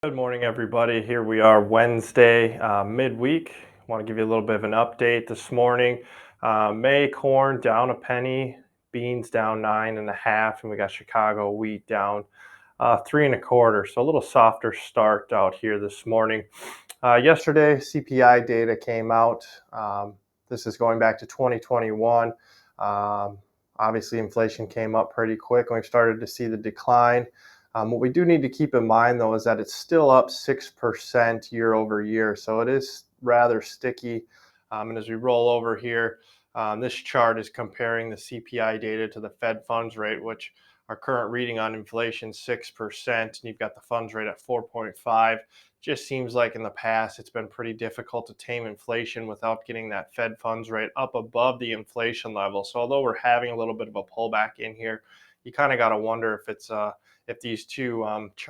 Good morning, everybody. Here we are Wednesday, midweek. Want to give you a little bit of an update this morning. May corn down a penny, beans down 9.5, and we got Chicago wheat down 3.25. So a little softer start out here this morning. Yesterday, CPI data came out. This is going back to 2021. Obviously, inflation came up pretty quick, and we started to see the decline. What we do need to keep in mind, though, is that it's still up 6% year over year. So it is rather sticky. And as we roll over here, this chart is comparing the CPI data to the Fed funds rate, which our current reading on inflation 6%, and you've got the funds rate at 4.5. Just seems like in the past it's been pretty difficult to tame inflation without getting that Fed funds rate up above the inflation level. So although we're having a little bit of a pullback in here, you kind of got to wonder if these two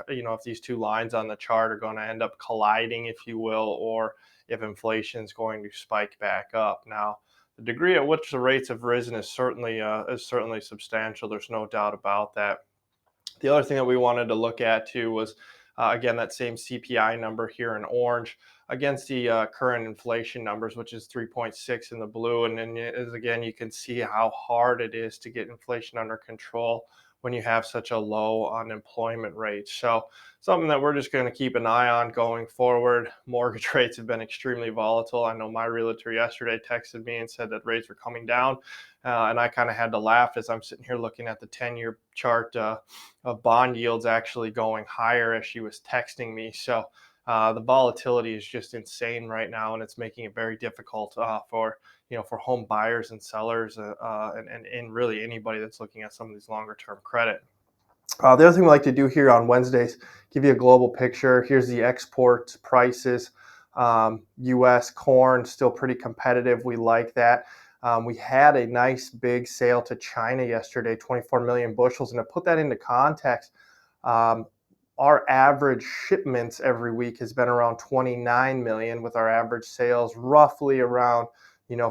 if these two lines on the chart are going to end up colliding, if you will, or if inflation is going to spike back up. Now, the degree at which the rates have risen is certainly substantial. There's no doubt about that. The other thing that we wanted to look at too was, again, that same CPI number here in orange against the current inflation numbers, which is 3.6 in the blue. And then, again, you can see how hard it is to get inflation under control when you have such a low unemployment rate. So something that we're just going to keep an eye on going forward. Mortgage rates have been extremely volatile. I know my realtor yesterday texted me and said that rates were coming down. And I kind of had to laugh as I'm sitting here looking at the 10-year chart of bond yields actually going higher as she was texting me. So the volatility is just insane right now, and it's making it very difficult for home buyers and sellers, and really anybody that's looking at some of these longer term credit. The other thing we like to do here on Wednesdays, give you a global picture. Here's the export prices. U.S. corn still pretty competitive. We like that. We had a nice big sale to China yesterday, 24 million bushels. And to put that into context, our average shipments every week has been around 29 million, with our average sales roughly around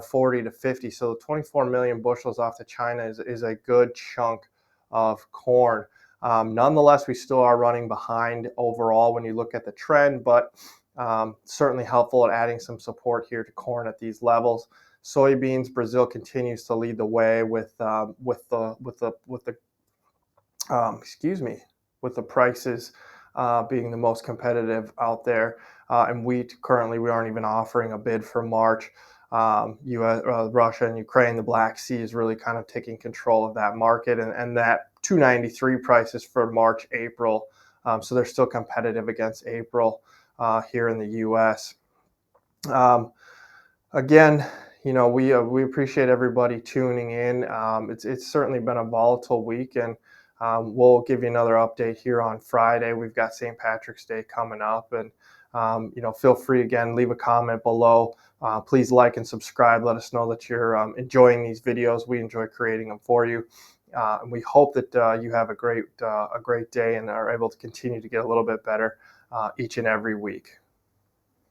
40 to 50. So 24 million bushels off to China is a good chunk of corn. Nonetheless, we still are running behind overall when you look at the trend, but certainly helpful at adding some support here to corn at these levels. Soybeans, Brazil continues to lead the way with the prices being the most competitive out there. And wheat, currently we aren't even offering a bid for March. Russia and Ukraine, the Black Sea is really kind of taking control of that market, and that 293 prices for March, April. So they're still competitive against April here in the U.S. Again, we appreciate everybody tuning in. It's certainly been a volatile week, and we'll give you another update here on Friday. We've got St. Patrick's Day coming up, and feel free, again, leave a comment below. Please like and subscribe. Let us know that you're enjoying these videos. We enjoy creating them for you. And we hope that you have a great day and are able to continue to get a little bit better each and every week.